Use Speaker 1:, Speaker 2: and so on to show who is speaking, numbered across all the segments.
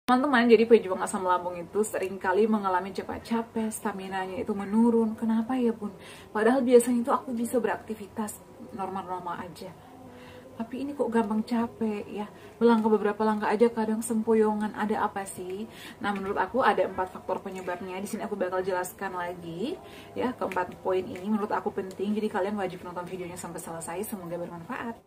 Speaker 1: Teman-teman, jadi pejuang asam lambung itu seringkali mengalami cepat capek, staminanya itu menurun. Kenapa ya bun? Padahal biasanya itu aku bisa beraktivitas normal-normal aja. Tapi ini kok gampang capek ya. Melangkah beberapa langkah aja kadang sempoyongan. Ada apa sih? Nah, menurut aku ada 4 faktor penyebabnya. Di sini aku bakal jelaskan lagi ya. Keempat poin ini menurut aku penting. Jadi kalian wajib nonton videonya sampai selesai. Semoga bermanfaat.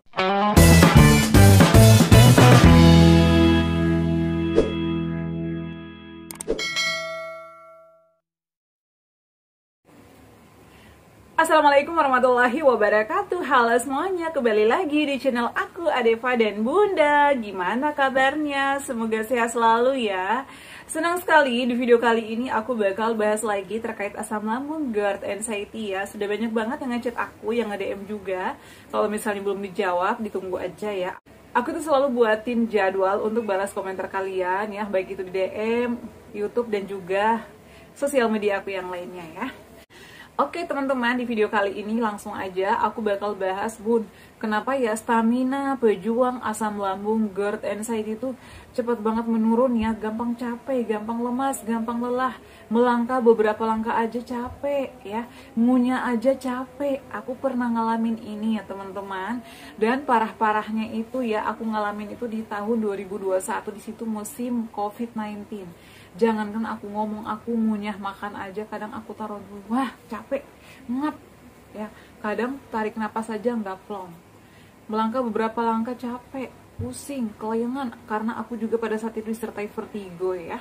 Speaker 1: Assalamualaikum warahmatullahi wabarakatuh. Halo semuanya, kembali lagi di channel aku Adeva dan Bunda. Gimana kabarnya? Semoga sehat selalu ya. Senang sekali di video kali ini aku bakal bahas lagi terkait asam lambung, GERD, anxiety ya. Sudah banyak banget yang ngechat aku, yang nge-DM juga. Kalau misalnya belum dijawab, ditunggu aja ya. Aku tuh selalu buatin jadwal untuk balas komentar kalian ya, baik itu di DM, YouTube dan juga sosial media aku yang lainnya ya. Oke teman-teman, di video kali ini langsung aja aku bakal bahas bun, kenapa ya stamina, pejuang, asam lambung, GERD, anxiety itu cepat banget menurun ya, gampang capek, gampang lemas, gampang lelah, melangkah beberapa langkah aja capek ya, ngunyah aja capek. Aku pernah ngalamin ini ya teman-teman, dan parah-parahnya itu ya aku ngalamin itu di tahun 2021, di situ musim COVID-19. Jangankan aku ngomong, aku ngunyah makan aja kadang aku taruh dulu, wah capek, ngap ya, kadang tarik napas aja nggak plong, melangkah beberapa langkah capek, pusing, kelayangan, karena aku juga pada saat itu disertai vertigo ya.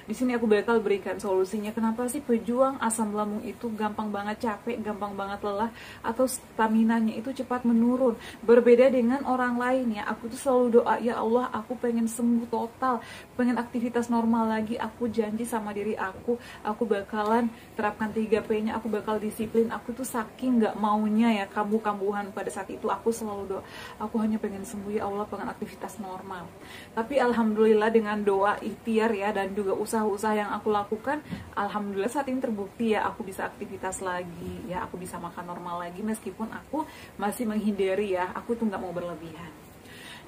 Speaker 1: Di sini aku bakal berikan solusinya kenapa sih pejuang asam lambung itu gampang banget capek, gampang banget lelah, atau staminanya itu cepat menurun. Berbeda dengan orang lain ya, aku tuh selalu doa, ya Allah aku pengen sembuh total, pengen aktivitas normal lagi. Aku janji sama diri aku bakalan terapkan 3P-nya, aku bakal disiplin. Aku tuh saking gak maunya ya kambuh-kambuhan pada saat itu, aku selalu doa, aku hanya pengen sembuh ya Allah, pengen aktivitas normal. Tapi alhamdulillah dengan doa, ikhtiar ya, dan juga usaha-usaha yang aku lakukan, alhamdulillah saat ini terbukti ya, aku bisa aktivitas lagi ya, aku bisa makan normal lagi meskipun aku masih menghindari ya, aku tuh nggak mau berlebihan.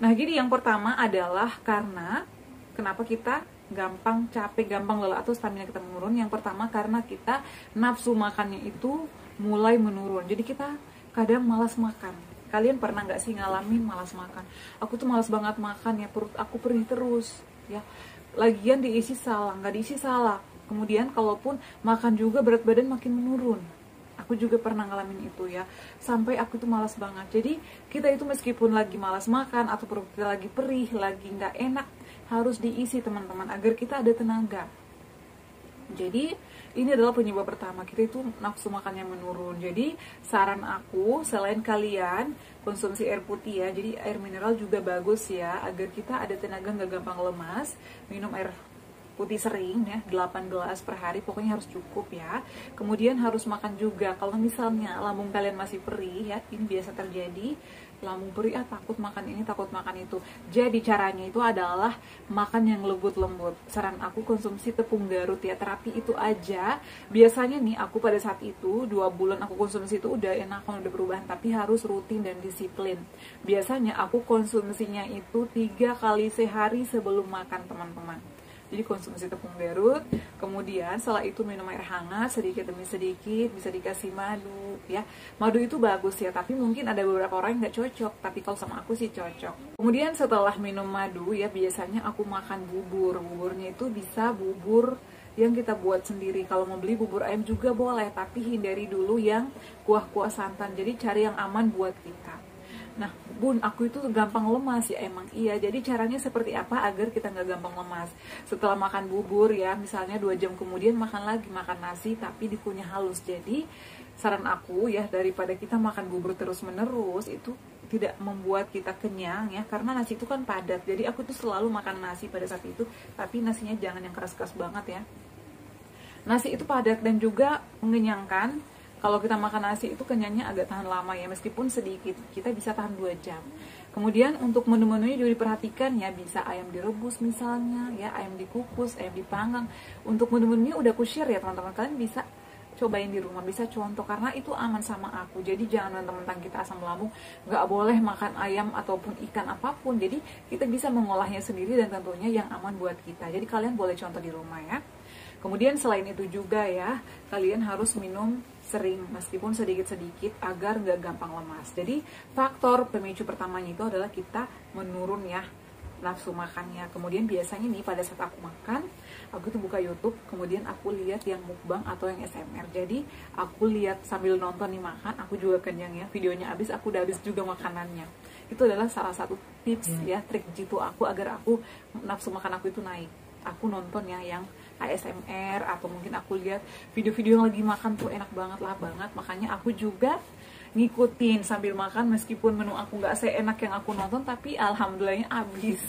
Speaker 1: Nah jadi yang pertama adalah karena kenapa kita gampang capek, gampang lelah atau stamina kita menurun. Yang pertama karena kita nafsu makannya itu mulai menurun, jadi kita kadang malas makan. Kalian pernah nggak sih ngalamin malas makan? Aku tuh malas banget makan ya, perut aku perih terus ya, lagian diisi salah, nggak diisi salah. Kemudian kalaupun makan juga berat badan makin menurun. Aku juga pernah ngalamin itu ya, sampai aku tuh malas banget. Jadi kita itu meskipun lagi malas makan atau perut kita lagi perih, lagi nggak enak, harus diisi teman-teman agar kita ada tenaga. Jadi ini adalah penyebab pertama, kita itu nafsu makannya menurun. Jadi saran aku, selain kalian konsumsi air putih ya, jadi air mineral juga bagus ya, agar kita ada tenaga, nggak gampang lemas. Minum air putih sering ya, 8 gelas per hari, pokoknya harus cukup ya. Kemudian harus makan juga. Kalau misalnya lambung kalian masih perih ya, ini biasa terjadi, lambung perih, takut makan ini, takut makan itu. Jadi caranya itu adalah makan yang lembut-lembut. Saran aku konsumsi tepung Garut ya, terapi itu aja. Biasanya nih aku pada saat itu 2 bulan aku konsumsi itu udah enakan, udah perubahan, tapi harus rutin dan disiplin. Biasanya aku konsumsinya itu 3 kali sehari sebelum makan teman-teman. Jadi konsumsi tepung Garut, kemudian setelah itu minum air hangat sedikit demi sedikit, bisa dikasih madu ya. Madu itu bagus ya, tapi mungkin ada beberapa orang yang nggak cocok, tapi kalau sama aku sih cocok. Kemudian setelah minum madu ya, biasanya aku makan bubur. Buburnya itu bisa bubur yang kita buat sendiri. Kalau mau beli bubur ayam juga boleh, tapi hindari dulu yang kuah-kuah santan. Jadi cari yang aman buat kita. Nah bun, aku itu gampang lemas ya, emang iya. Jadi caranya seperti apa agar kita nggak gampang lemas? Setelah makan bubur ya, misalnya 2 jam kemudian makan lagi, makan nasi tapi dikunyah halus. Jadi saran aku ya, daripada kita makan bubur terus menerus, itu tidak membuat kita kenyang ya, karena nasi itu kan padat. Jadi aku tuh selalu makan nasi pada saat itu, tapi nasinya jangan yang keras-keras banget ya. Nasi itu padat dan juga mengenyangkan. Kalau kita makan nasi itu kenyangnya agak tahan lama ya, meskipun sedikit, kita bisa tahan 2 jam. Kemudian untuk menu-menunya juga diperhatikan ya, bisa ayam direbus misalnya ya, ayam dikukus, ayam dipanggang. Untuk menu-menunya udah aku share ya teman-teman, kalian bisa cobain di rumah, bisa contoh, karena itu aman sama aku. Jadi jangan mentang-mentang kita asam lambung nggak boleh makan ayam ataupun ikan apapun. Jadi kita bisa mengolahnya sendiri dan tentunya yang aman buat kita. Jadi kalian boleh contoh di rumah ya. Kemudian selain itu juga ya, kalian harus minum sering meskipun sedikit-sedikit agar nggak gampang lemas. Jadi faktor pemicu pertamanya itu adalah kita menurun ya nafsu makannya. Kemudian biasanya nih pada saat aku makan, aku tuh buka YouTube, kemudian aku lihat yang mukbang atau yang SMR. Jadi aku lihat sambil nonton nih makan, aku juga kenyang ya. Videonya habis, aku udah habis juga makanannya. Itu adalah salah satu tips ya, trik jitu aku agar aku nafsu makan aku itu naik. Aku nonton ya yang ASMR atau mungkin aku lihat video-video yang lagi makan tuh enak banget lah banget. Makanya aku juga ngikutin sambil makan meskipun menu aku nggak seenak yang aku nonton, tapi alhamdulillahnya habis.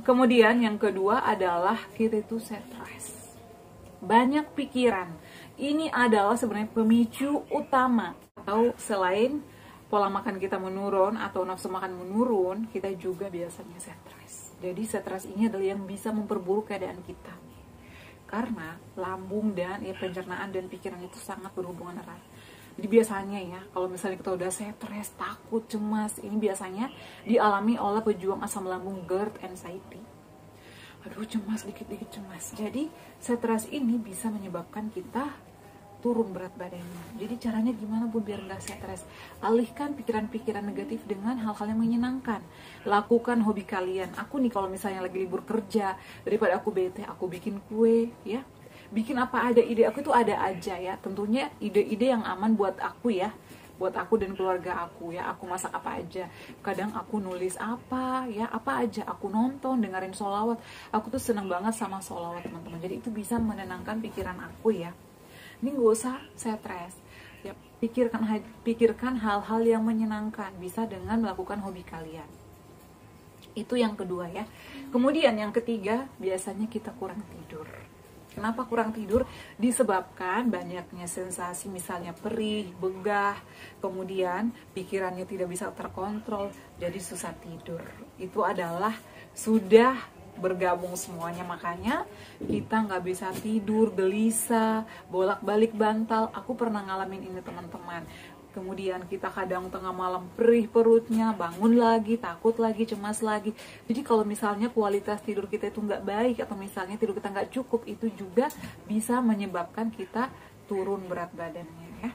Speaker 1: Kemudian yang kedua adalah kita itu stres, banyak pikiran. Ini adalah sebenarnya pemicu utama. Atau selain pola makan kita menurun atau nafsu makan menurun, kita juga biasanya stres. Jadi stres ini adalah yang bisa memperburuk keadaan kita, karena lambung dan pencernaan dan pikiran itu sangat berhubungan erat. Jadi biasanya ya, kalau misalnya kita udah stres, takut, cemas, ini biasanya dialami oleh pejuang asam lambung GERD, anxiety. Aduh, cemas, dikit-dikit cemas. Jadi stres ini bisa menyebabkan kita turun berat badannya. Jadi caranya gimana Bun biar nggak stres? Alihkan pikiran-pikiran negatif dengan hal-hal yang menyenangkan. Lakukan hobi kalian. Aku nih kalau misalnya lagi libur kerja, daripada aku bete, aku bikin kue ya. Bikin apa ada ide aku itu ada aja ya. Tentunya ide-ide yang aman buat aku ya. Buat aku dan keluarga aku ya. Aku masak apa aja. Kadang aku nulis apa ya. Apa aja. Aku nonton, dengerin sholawat. Aku tuh seneng banget sama sholawat teman-teman. Jadi itu bisa menenangkan pikiran aku ya. Ini gak usah stres ya, pikirkan hal-hal yang menyenangkan, bisa dengan melakukan hobi kalian. Itu yang kedua ya. Kemudian yang ketiga, biasanya kita kurang tidur. Kenapa kurang tidur? Disebabkan banyaknya sensasi, misalnya perih, begah, kemudian pikirannya tidak bisa terkontrol, jadi susah tidur. Itu adalah sudah bergabung semuanya, makanya kita nggak bisa tidur, gelisah, bolak-balik bantal. Aku pernah ngalamin ini teman-teman. Kemudian kita kadang tengah malam perih perutnya, bangun lagi, takut lagi, cemas lagi. Jadi kalau misalnya kualitas tidur kita itu nggak baik atau misalnya tidur kita nggak cukup, itu juga bisa menyebabkan kita turun berat badannya ya.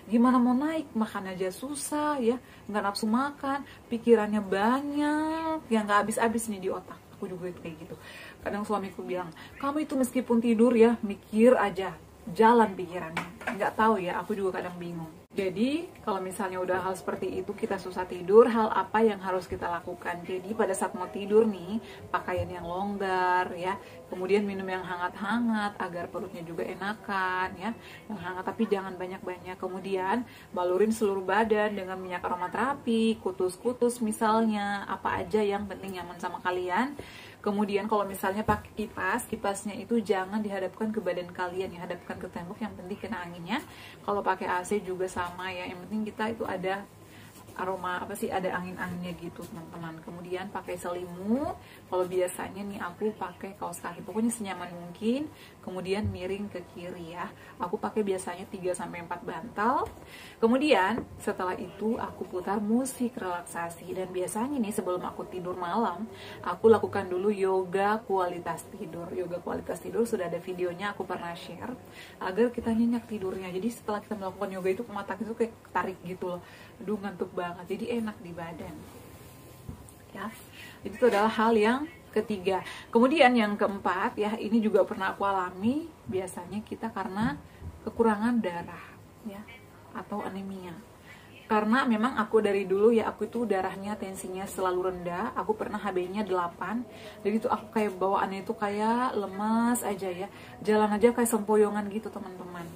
Speaker 1: Gimana mau naik, makan aja susah ya, nggak nafsu makan, pikirannya banyak, yang nggak habis-habis nih di otak. Aku juga kayak gitu. Kadang suamiku bilang, kamu itu meskipun tidur ya, mikir aja, jalan pikirannya. Nggak tahu ya, aku juga kadang bingung. Jadi kalau misalnya udah hal seperti itu, kita susah tidur, hal apa yang harus kita lakukan? Jadi pada saat mau tidur nih, pakaian yang longgar ya, kemudian minum yang hangat-hangat agar perutnya juga enakan ya, yang hangat tapi jangan banyak-banyak. Kemudian balurin seluruh badan dengan minyak aromaterapi, kutus-kutus misalnya, apa aja yang penting nyaman sama kalian. Kemudian kalau misalnya pakai kipas, kipasnya itu jangan dihadapkan ke badan kalian, ya hadapkan ke tembok, yang penting kena anginnya. Kalau pakai AC juga sama ya, yang penting kita itu ada aroma apa sih, ada angin-anginnya gitu teman-teman. Kemudian pakai selimut, kalau biasanya nih aku pakai kaos kaki, pokoknya senyaman mungkin. Kemudian miring ke kiri ya, aku pakai biasanya 3-4 bantal. Kemudian setelah itu aku putar musik relaksasi, dan biasanya nih sebelum aku tidur malam, aku lakukan dulu yoga kualitas tidur. Yoga kualitas tidur sudah ada videonya, aku pernah share, agar kita nyenyak tidurnya. Jadi setelah kita melakukan yoga itu, mata itu kayak tarik gitu loh, aduh ngantuk banget, jadi enak di badan ya. Jadi itu adalah hal yang ketiga. Kemudian yang keempat ya, ini juga pernah aku alami, biasanya kita karena kekurangan darah ya, atau anemia. Karena memang aku dari dulu ya, aku itu darahnya, tensinya selalu rendah. Aku pernah HB-nya 8. Jadi itu aku kayak bawaannya itu kayak lemas aja ya, jalan aja kayak sempoyongan gitu teman-teman.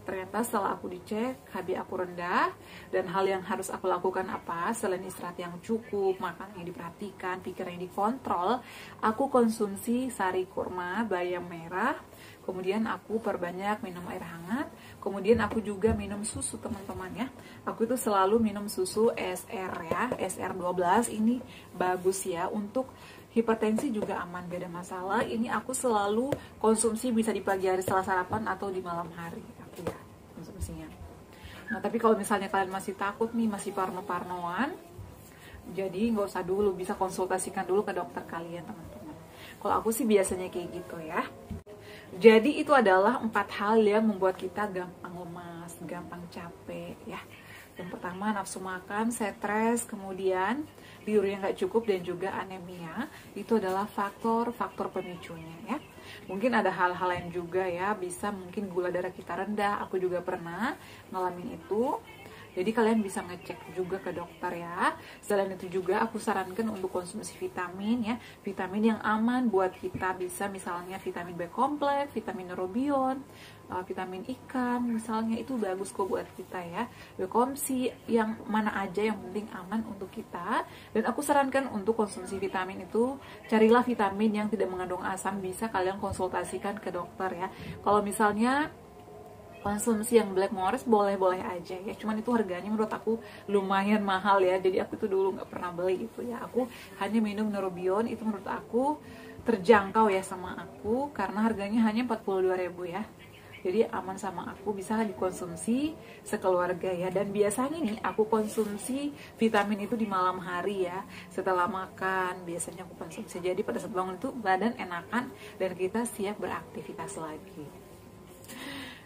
Speaker 1: Ternyata setelah aku dicek, HB aku rendah, dan hal yang harus aku lakukan apa? Selain istirahat yang cukup, makan yang diperhatikan, pikiran yang dikontrol, aku konsumsi sari kurma, bayam merah, kemudian aku perbanyak minum air hangat, kemudian aku juga minum susu teman-teman ya. Aku itu selalu minum susu SR ya, SR12, ini bagus ya untuk hipertensi, juga aman, beda masalah. Ini aku selalu konsumsi, bisa di pagi hari setelah sarapan atau di malam hari. gitu ya konsumsinya. Nah tapi kalau misalnya kalian masih takut nih, masih parno-parnoan, jadi nggak usah dulu, bisa konsultasikan dulu ke dokter kalian teman-teman. Kalau aku sih biasanya kayak gitu ya. Jadi itu adalah 4 hal yang membuat kita gampang lemas, gampang capek ya. Yang pertama nafsu makan, stres, kemudian tidur yang nggak cukup dan juga anemia. Itu adalah faktor-faktor pemicunya ya. Mungkin ada hal-hal lain juga ya, bisa mungkin gula darah kita rendah. Aku juga pernah ngalamin itu. Jadi kalian bisa ngecek juga ke dokter ya. Selain itu juga aku sarankan untuk konsumsi vitamin ya. Vitamin yang aman buat kita, bisa misalnya vitamin B kompleks, vitamin neurobion, vitamin ikan misalnya, itu bagus kok buat kita ya. Bikomsi, yang mana aja yang penting aman untuk kita. Dan aku sarankan untuk konsumsi vitamin itu, carilah vitamin yang tidak mengandung asam. Bisa kalian konsultasikan ke dokter ya. Kalau misalnya konsumsi yang Black Morris boleh-boleh aja ya, cuman itu harganya menurut aku lumayan mahal ya, jadi aku tuh dulu nggak pernah beli itu ya. Aku hanya minum neurobion, itu menurut aku terjangkau ya sama aku, karena harganya hanya 42.000 ya, jadi aman sama aku, bisa dikonsumsi sekeluarga ya. Dan biasanya nih aku konsumsi vitamin itu di malam hari ya, setelah makan biasanya aku konsumsi, jadi pada saat bangun itu badan enakan dan kita siap beraktivitas lagi.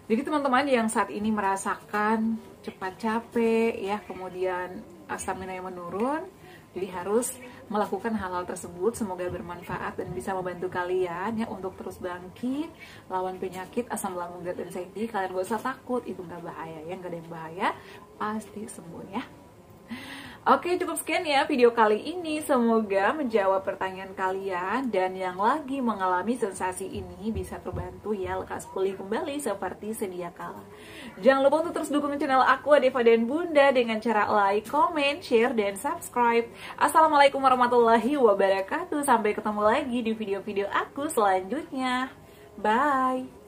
Speaker 1: Jadi teman-teman yang saat ini merasakan cepat capek ya, kemudian stamina yang menurun, jadi harus melakukan hal-hal tersebut. Semoga bermanfaat dan bisa membantu kalian ya untuk terus bangkit lawan penyakit asam lambung, GERD, anxiety. Kalian gak usah takut, itu gak bahaya ya, gak ada yang bahaya, pasti sembuh ya. Oke, cukup sekian ya video kali ini. Semoga menjawab pertanyaan kalian, dan yang lagi mengalami sensasi ini bisa terbantu ya, lekas pulih kembali seperti sedia kala. Jangan lupa untuk terus dukung channel aku Adeva dan Bunda dengan cara like, comment, share, dan subscribe. Assalamualaikum warahmatullahi wabarakatuh. Sampai ketemu lagi di video-video aku selanjutnya. Bye.